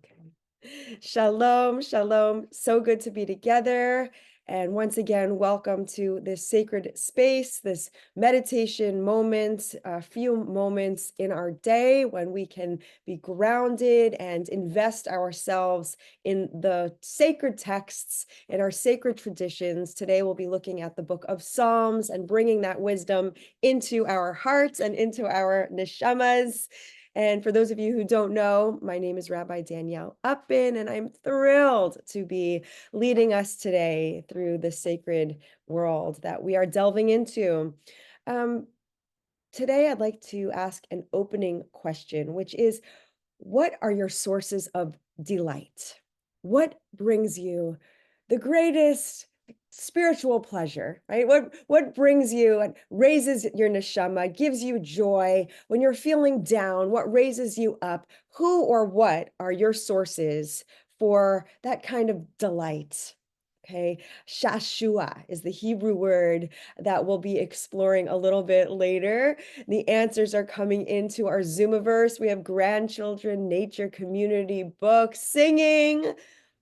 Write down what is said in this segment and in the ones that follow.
Okay. Shalom, shalom. So good to be together. And once again, welcome to this sacred space, this meditation moment, a few moments in our day when we can be grounded and invest ourselves in the sacred texts, in our sacred traditions. Today, we'll be looking at the book of Psalms and bringing that wisdom into our hearts and into our neshamas. And for those of you who don't know, my name is Rabbi Danielle Uppin, and I'm thrilled to be leading us today through the sacred world that we are delving into. Um, Today, I'd like to ask an opening question, which is, what are your sources of delight? What brings you the greatest spiritual pleasure, right? What brings you and raises your neshama, gives you joy when you're feeling down? What raises you up? Who or what are your sources for that kind of delight? Okay, Shashua is the Hebrew word that we'll be exploring a little bit later. The answers are coming into our Zoomiverse. We have grandchildren, nature, community, books, singing,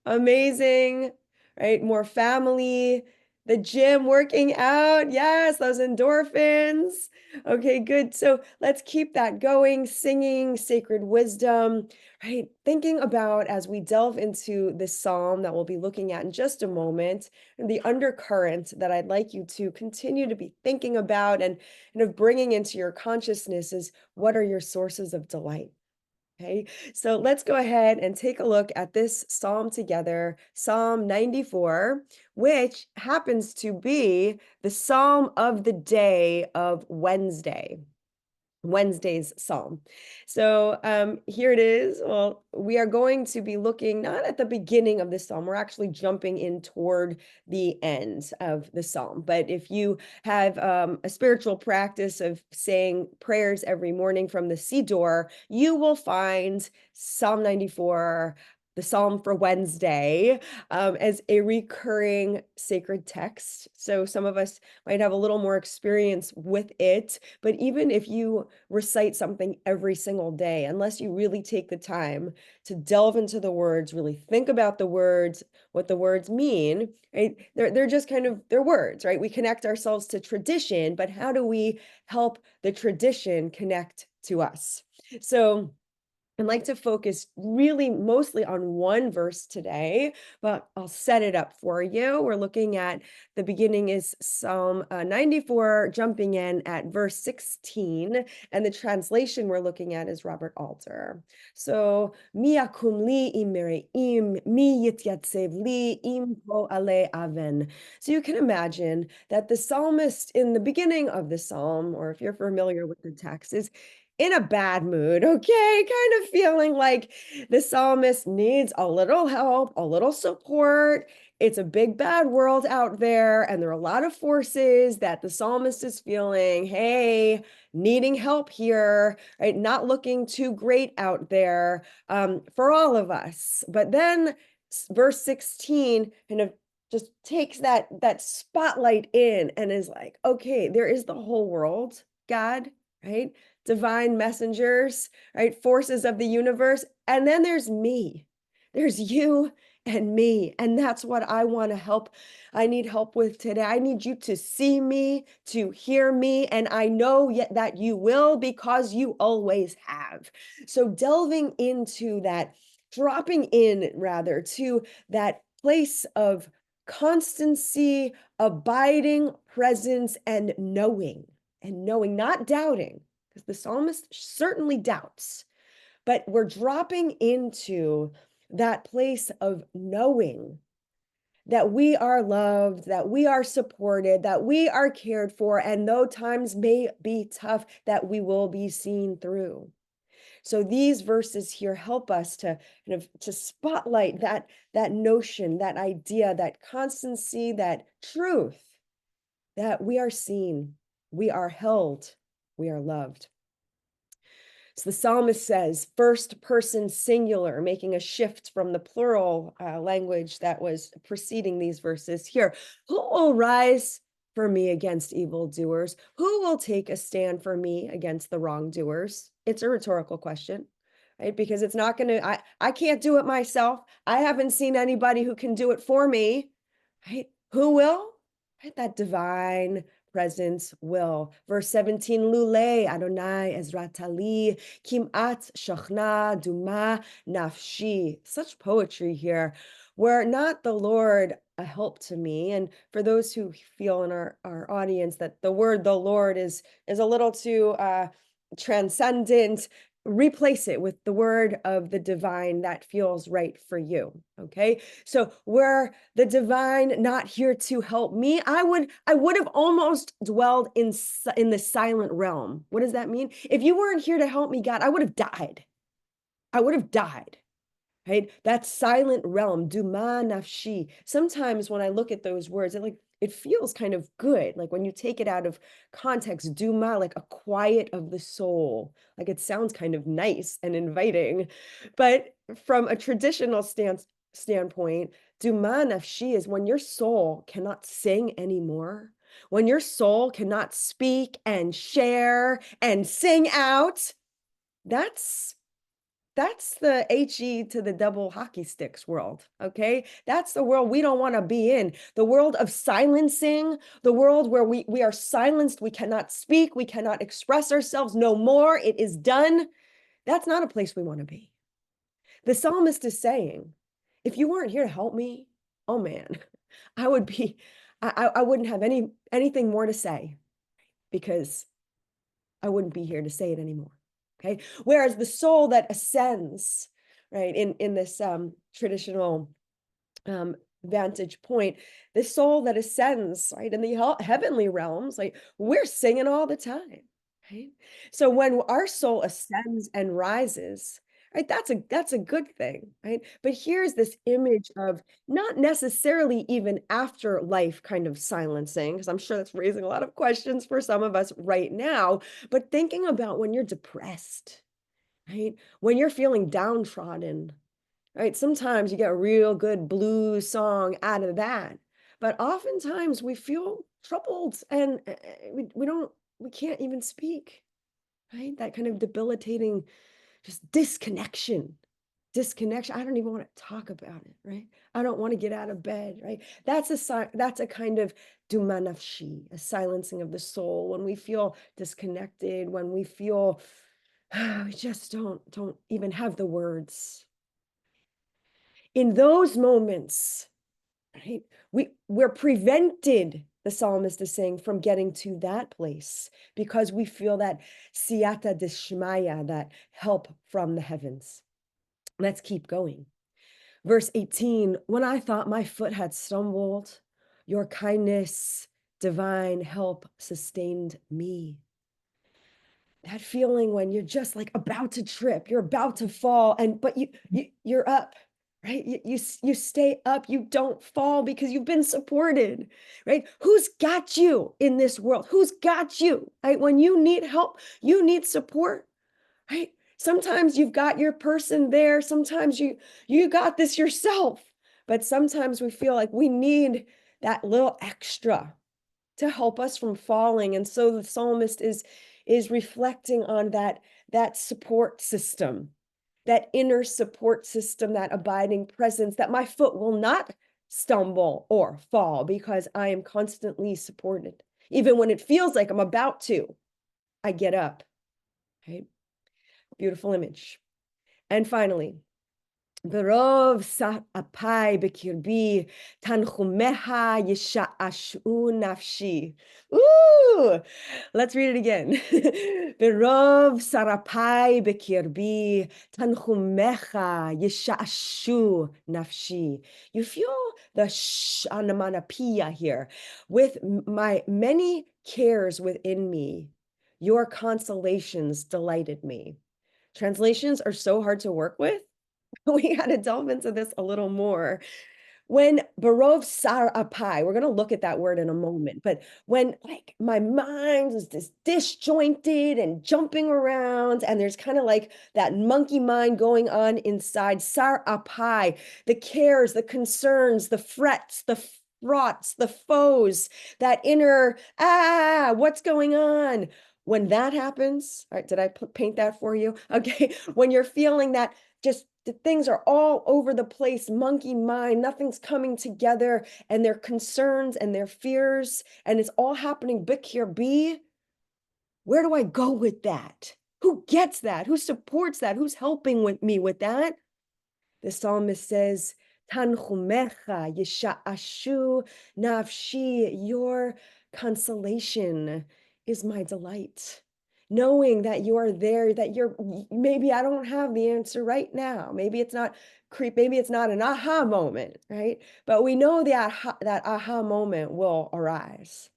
amazing, right? More family, the gym, working out. Yes, those endorphins. Okay, good. So let's keep that going, singing sacred wisdom, right? Thinking about as we delve into this psalm that we'll be looking at in just a moment, and the undercurrent that I'd like you to continue to be thinking about and kind of bringing into your consciousness is, what are your sources of delight? Okay, so let's go ahead and take a look at this psalm together, Psalm 94, which happens to be the psalm of the day of Wednesday's psalm. So here it is. Well, we are going to be looking not at the beginning of the psalm. We're actually jumping in toward the end of the psalm. But if you have a spiritual practice of saying prayers every morning from the Siddur, you will find Psalm 94, the Psalm for Wednesday, as a recurring sacred text. So some of us might have a little more experience with it, but even if you recite something every single day, unless you really take the time to delve into the words, really think about the words, what the words mean, right? They're just kind of, they're words, right? We connect ourselves to tradition, but how do we help the tradition connect to us? So I'd like to focus really mostly on one verse today, but I'll set it up for you. We're looking at the beginning is Psalm 94, jumping in at verse 16, and the translation we're looking at is Robert Alter. So, mi yakum li im mereim, mi yityatsev li im po ale aven. So you can imagine that the psalmist in the beginning of the psalm, or if you're familiar with the text, is in a bad mood, okay? Kind of feeling like the psalmist needs a little help, a little support. It's a big bad world out there, and there are a lot of forces that the psalmist is feeling, hey, needing help here, right? Not looking too great out there for all of us. But then verse 16 kind of just takes that spotlight in and is like, okay, there is the whole world, God, right? Divine messengers, right? Forces of the universe. And then there's me. There's you and me. And that's what I want to help. I need help with today. I need you to see me, to hear me. And I know yet that you will, because you always have. So delving into that, dropping in rather to that place of constancy, abiding presence, and knowing, not doubting, because the psalmist certainly doubts, but we're dropping into that place of knowing that we are loved, that we are supported, that we are cared for, and though times may be tough, that we will be seen through. So these verses here help us to kind of to spotlight that notion, that idea, that constancy, that truth, that we are seen, we are held, we are loved. So the psalmist says, first person singular, making a shift from the plural language that was preceding these verses here. Who will rise for me against evildoers? Who will take a stand for me against the wrongdoers? It's a rhetorical question, right? Because it's not going to, I can't do it myself. I haven't seen anybody who can do it for me, right? Who will? Right? That divine presence will. Verse 17, Lule Adonai Ezratali Kimat Shachna Duma Nafshi. Such poetry here. Were not the Lord a help to me? And for those who feel in our audience that the word the Lord is a little too transcendent, replace it with the word of the divine that feels right for you. Okay, so were the divine not here to help me, I would have almost dwelled in the silent realm. What does that mean? If you weren't here to help me, God, I would have died. I would have died. Right? That silent realm, duma nafshi. Sometimes when I look at those words, it feels kind of good. Like when you take it out of context, duma, like a quiet of the soul. Like it sounds kind of nice and inviting. But from a traditional standpoint, duma nafshi is when your soul cannot sing anymore. When your soul cannot speak and share and sing out, that's the HE to the double hockey sticks world, okay? That's the world we don't want to be in. The world of silencing, the world where we are silenced, we cannot speak, we cannot express ourselves no more, it is done. That's not a place we want to be. The psalmist is saying, if you weren't here to help me, oh man, I wouldn't have anything more to say because I wouldn't be here to say it anymore. Okay. Whereas the soul that ascends, right, in this traditional vantage point, the soul that ascends, right, in the heavenly realms, like we're singing all the time. Right. So when our soul ascends and rises, right, that's a good thing, right? But here's this image of not necessarily even afterlife kind of silencing, because I'm sure that's raising a lot of questions for some of us right now, but thinking about when you're depressed, right? When you're feeling downtrodden, right? Sometimes you get a real good blues song out of that, but oftentimes we feel troubled and we can't even speak, right? That kind of debilitating, just disconnection. I don't even want to talk about it, right? I don't want to get out of bed, right? That's a kind of dumanafshi, a silencing of the soul when we feel disconnected, when we feel we just don't even have the words. In those moments, right, we're prevented, the psalmist is saying, from getting to that place because we feel that siyata dishmaya, that help from the heavens. Let's keep going. Verse 18, when I thought my foot had stumbled, your kindness, divine help sustained me. That feeling when you're just like about to trip, you're about to fall, but you're up, right? You stay up, you don't fall because you've been supported, right? Who's got you in this world? Who's got you, right? When you need help, you need support, right? Sometimes you've got your person there. Sometimes you got this yourself, but sometimes we feel like we need that little extra to help us from falling. And so the psalmist is reflecting on that support system, that inner support system, that abiding presence, that my foot will not stumble or fall because I am constantly supported. Even when it feels like I'm about to, I get up, right? Beautiful image. And finally, Berov apai bekirbi tanchumeha yisha'ashu nafshi. Ooh, let's read it again. Berov sarapai bekirbi tanchumeha yisha'ashu nafshi. You feel the shanamanapia here. With my many cares within me, your consolations delighted me. Translations are so hard to work with. We got to delve into this a little more. When Barov Sar Apai, we're going to look at that word in a moment, but when like my mind is this disjointed and jumping around, and there's kind of like that monkey mind going on inside, Sar Apai, the cares, the concerns, the frets, the fraughts, the foes, that inner, what's going on? When that happens, all right, did I paint that for you? Okay, when you're feeling that just the things are all over the place, monkey mind, nothing's coming together, and their concerns and their fears, and it's all happening big here, B, where do I go with that? Who gets that? Who supports that? Who's helping with me with that? The psalmist says, Tanchumecha yesha'ashu nafshi, your consolation is my delight. Knowing that you are there, that maybe I don't have the answer right now. Maybe it's not maybe it's not an aha moment, right? But we know that aha moment will arise.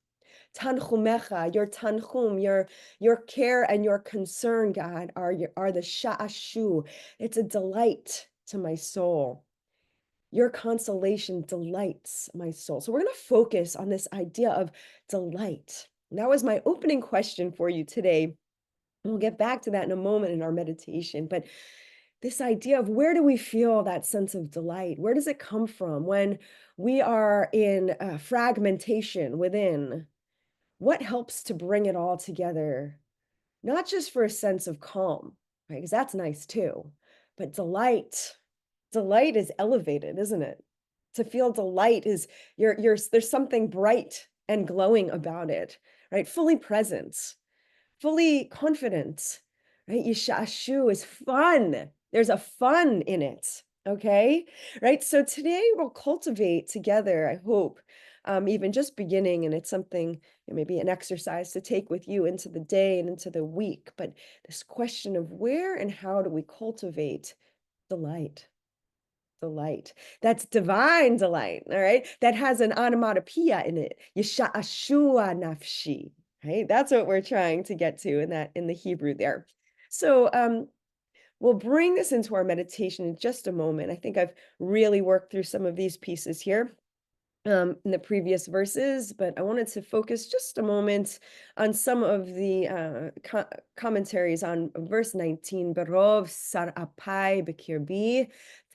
Tanchumecha, your tanchum, your care and your concern, God, are the sha'ashu. It's a delight to my soul. Your consolation delights my soul. So we're going to focus on this idea of delight. And that was my opening question for you today. We'll get back to that in a moment in our meditation. But this idea of where do we feel that sense of delight? Where does it come from when we are in fragmentation within? What helps to bring it all together? Not just for a sense of calm, right? Because that's nice too, but delight. Delight is elevated, isn't it? To feel delight is there's something bright and glowing about it, right? Fully present, fully confident, right? Yishashu is fun. There's a fun in it. Okay. Right. So today we'll cultivate together, I hope, even just beginning, and it's something, maybe an exercise to take with you into the day and into the week. But this question of where and how do we cultivate delight? Delight. That's divine delight, all right? That has an onomatopoeia in it. Yesha'ashua nafshi, right? That's what we're trying to get to in the Hebrew there. So we'll bring this into our meditation in just a moment. I think I've really worked through some of these pieces here in the previous verses, but I wanted to focus just a moment on some of the commentaries on verse 19. Berov sar apai bekirbi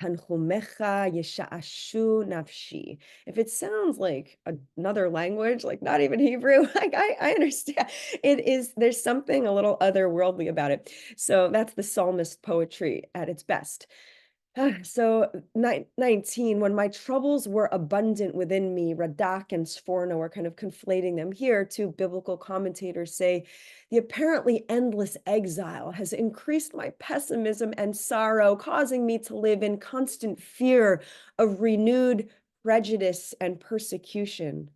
tanchumecha yesha'ashu nafshi. If it sounds like another language, like not even Hebrew, like I understand. It is, there's something a little otherworldly about it. So that's the psalmist poetry at its best. So 19, when my troubles were abundant within me, Radak and Sforno are kind of conflating them here. Two biblical commentators say, the apparently endless exile has increased my pessimism and sorrow, causing me to live in constant fear of renewed prejudice and persecution.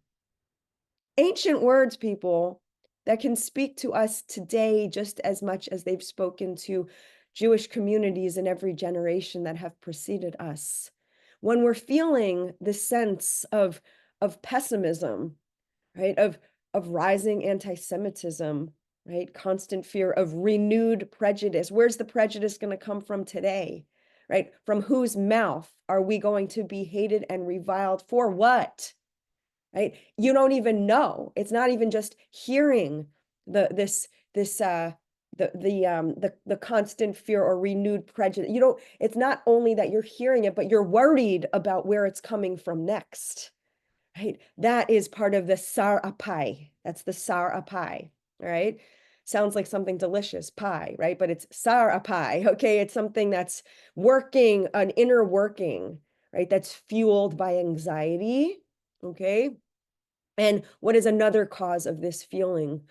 Ancient words, people, that can speak to us today just as much as they've spoken to Jewish communities in every generation that have preceded us. When we're feeling this sense of pessimism, right, of rising anti-Semitism, right, constant fear of renewed prejudice. Where's the prejudice going to come from today, right? From whose mouth are we going to be hated and reviled for what? Right? You don't even know. It's not even just hearing the constant fear or renewed prejudice. You don't, it's not only that you're hearing it, but you're worried about where it's coming from next. Right? That is part of the sar apai. That's the sar apai. Right? Sounds like something delicious, pie, right? But it's sar apai. Okay, it's something that's working, an inner working, right? That's fueled by anxiety. Okay. And what is another cause of this feeling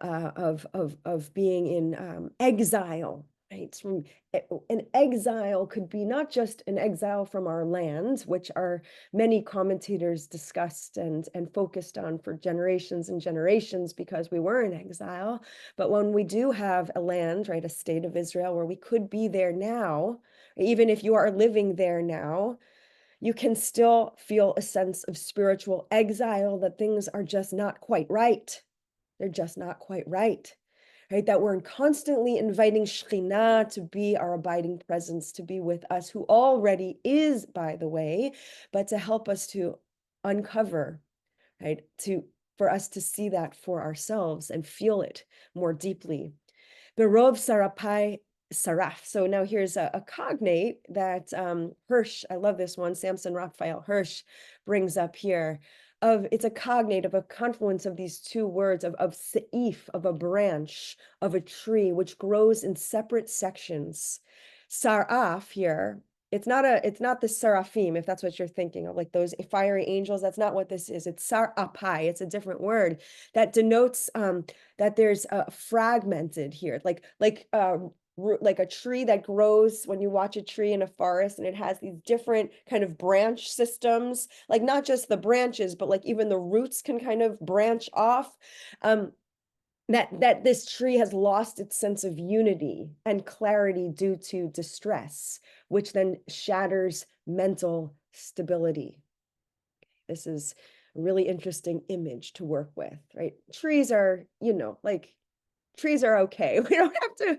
of being in exile? Right? It's from an exile could be not just an exile from our land, which are many commentators discussed and focused on for generations and generations because we were in exile. But when we do have a land, right, a state of Israel where we could be there now, even if you are living there now, you can still feel a sense of spiritual exile, that things are just not quite right. They're just not quite right, right? That we're constantly inviting Shekhinah to be our abiding presence, to be with us, who already is, by the way, but to help us to uncover, right? For us to see that for ourselves and feel it more deeply. Berov Sarapai Saraf. So now here's a cognate that Hirsch, I love this one, Samson Raphael Hirsch brings up here. it's a cognate of a confluence of these two words of seif, of a branch of a tree, which grows in separate sections. Saraf here, it's not the seraphim, if that's what you're thinking of, like those fiery angels. That's not what this is. It's sarapai. It's a different word that denotes that there's fragmented here, like a tree that grows when you watch a tree in a forest and it has these different kind of branch systems, like not just the branches, but like even the roots can kind of branch off. That this tree has lost its sense of unity and clarity due to distress, which then shatters mental stability. This is a really interesting image to work with, right? Trees are, like trees are okay. We don't have to,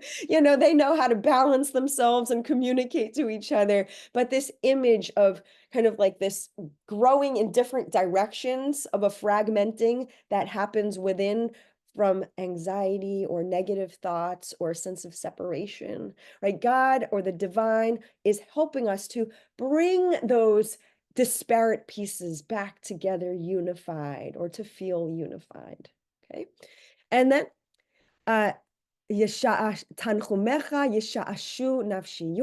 they know how to balance themselves and communicate to each other. But this image of kind of like this growing in different directions of a fragmenting that happens within from anxiety or negative thoughts or a sense of separation, right? God or the divine is helping us to bring those disparate pieces back together, unified, or to feel unified. Okay. And then uh, Tanchumecha yisha'ashu nafshi.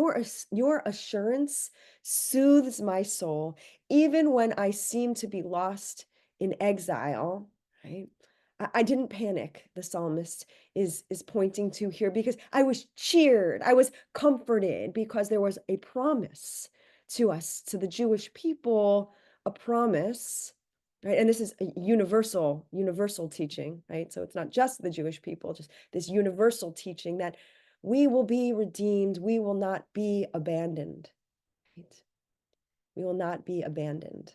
Your assurance soothes my soul, even when I seem to be lost in exile. Right? I didn't panic, the psalmist is pointing to here, because I was cheered, I was comforted, because there was a promise to us, to the Jewish people, a promise. Right? And this is a universal teaching, right? So it's not just the Jewish people, just this universal teaching that we will be redeemed, we will not be abandoned, right? We will not be abandoned.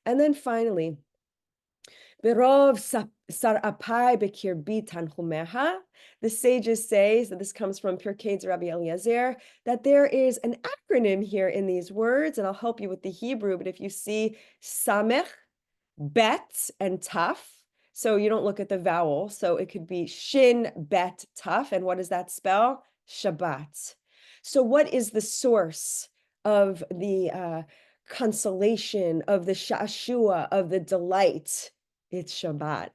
And then finally, Berov sarapai bekirbi tanchumeha. The sages say, so this comes from Pirkei Rabbi Eliezer, that there is an acronym here in these words, and I'll help you with the Hebrew, but if you see samech, bet, and taf. So you don't look at the vowel. So it could be shin, bet, taf. And what does that spell? Shabbat. So what is the source of the consolation, of the shashua, of the delight? It's Shabbat.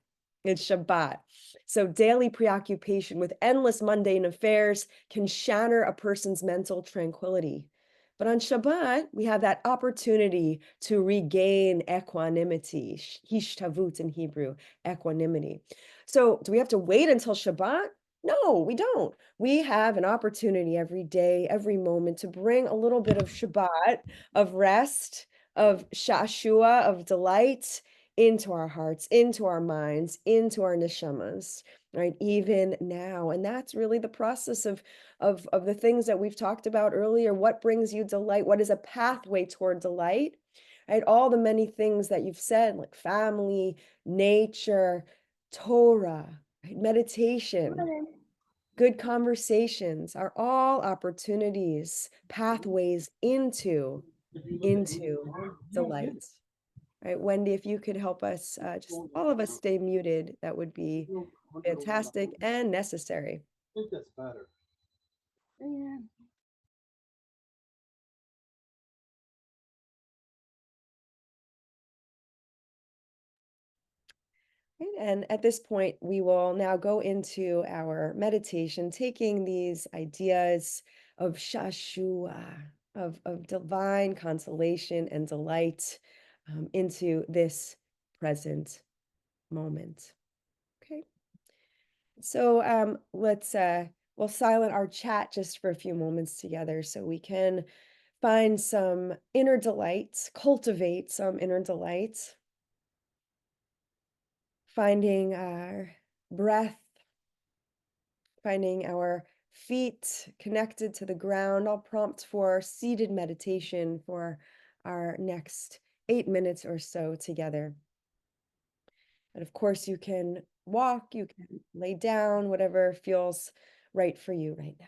It's Shabbat. So daily preoccupation with endless mundane affairs can shatter a person's mental tranquility. But on Shabbat, we have that opportunity to regain equanimity, hishtavut in Hebrew, equanimity. So do we have to wait until Shabbat? No, we don't. We have an opportunity every day, every moment, to bring a little bit of Shabbat, of rest, of shashua, of delight into our hearts, into our minds, into our neshamas, right? Even now. And that's really the process of the things that we've talked about earlier. What brings you delight? What is a pathway toward delight? Right? All the many things that you've said, like family, nature, Torah, right? Meditation, good conversations, are all opportunities, pathways into delight. Right, Wendy, if you could help us, just all of us stay muted, that would be fantastic and necessary. I think that's better. Yeah. Right, and at this point, we will now go into our meditation, taking these ideas of shashua, of divine consolation and delight, into this present moment. Okay, so we'll silent our chat just for a few moments together so we can find some inner delight, cultivate some inner delight, finding our breath, finding our feet connected to the ground. I'll prompt for seated meditation for our next 8 minutes or so together. And of course, you can walk, you can lay down, whatever feels right for you right now.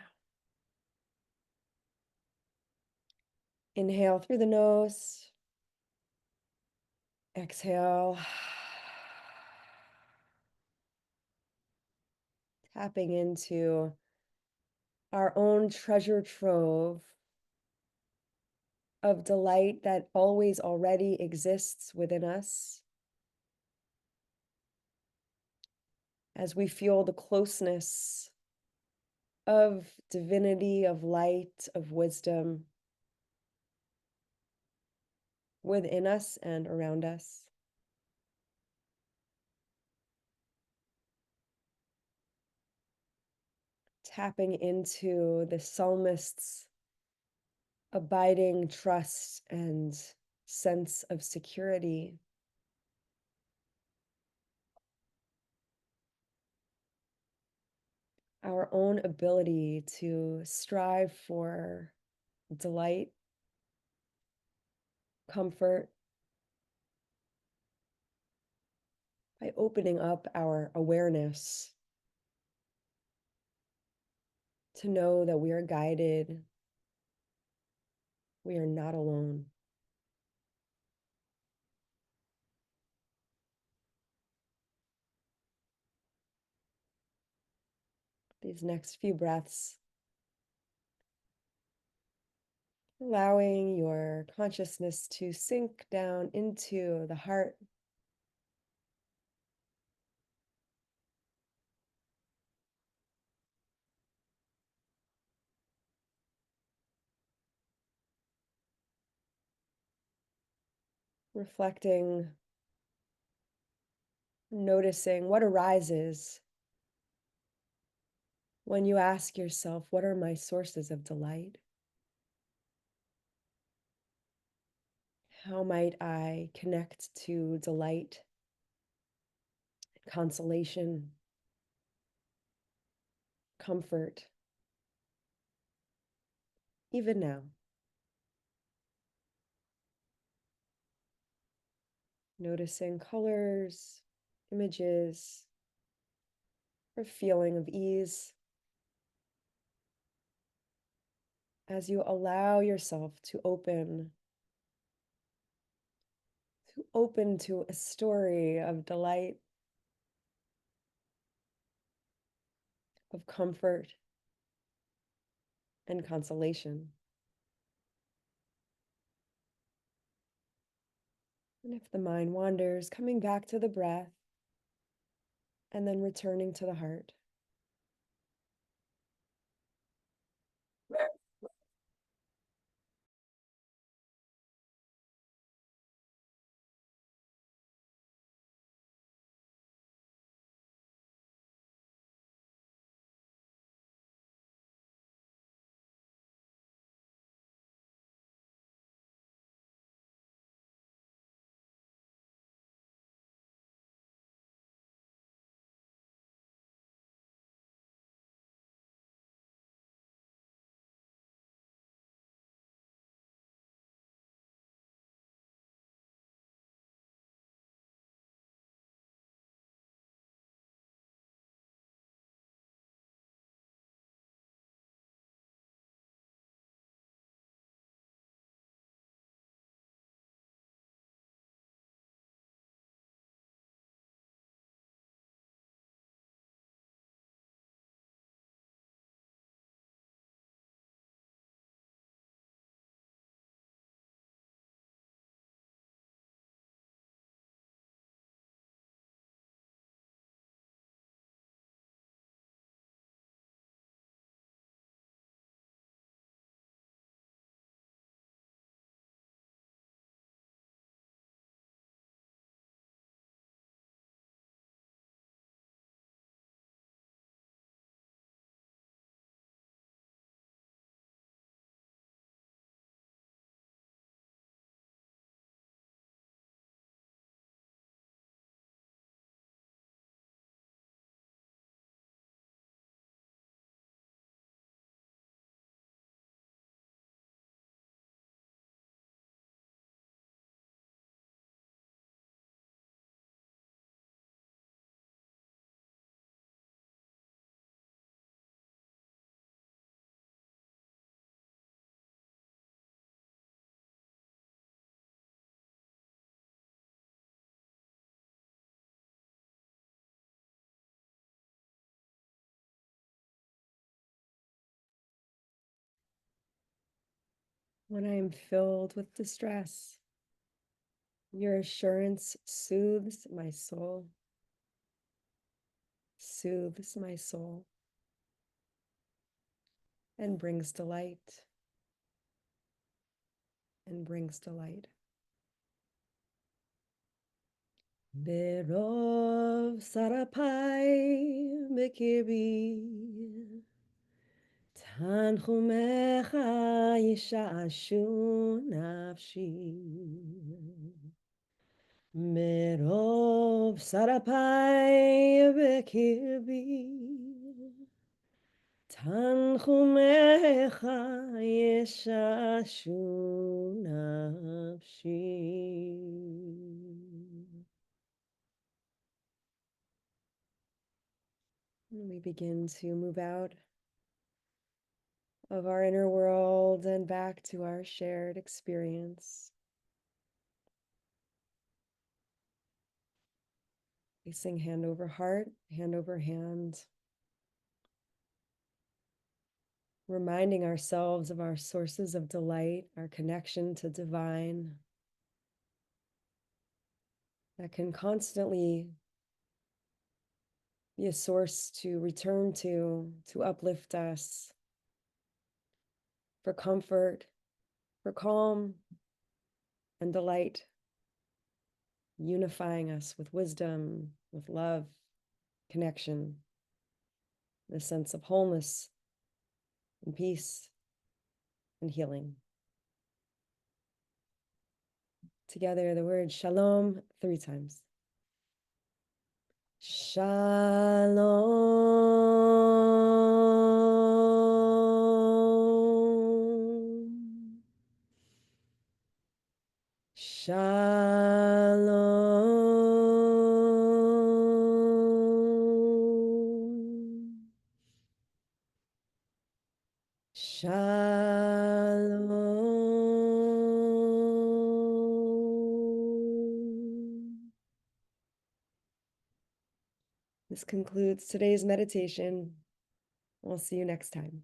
Inhale through the nose, exhale, tapping into our own treasure trove of delight that always already exists within us. as we feel the closeness of divinity, of light, of wisdom within us and around us. Tapping into the psalmist's abiding trust and sense of security. Our own ability to strive for delight, comfort, by opening up our awareness to know that we are guided, we are not alone. These next few breaths, allowing your consciousness to sink down into the heart, reflecting, noticing what arises when you ask yourself, what are my sources of delight? How might I connect to delight, consolation, comfort, even now? Noticing colors, images, or feeling of ease as you allow yourself to open to a story of delight, of comfort and consolation. And if the mind wanders, coming back to the breath and then returning to the heart. When I am filled with distress, your assurance soothes my soul. soothes my soul, and brings delight, and brings delight. Berov sarapai bekirbi, tanchumecha yishashu nafshi. Berov sarapai bekirbi, tanchumecha yishashu nafshi. And we begin to move out of our inner world and back to our shared experience. Placing hand over heart, hand over hand. Reminding ourselves of our sources of delight, our connection to divine, that can constantly be a source to return to uplift us, for comfort, for calm and delight, unifying us with wisdom, with love, connection, the sense of wholeness and peace and healing. Together, the word shalom 3 times. Shalom. Shalom. Shalom. This concludes today's meditation. We'll see you next time.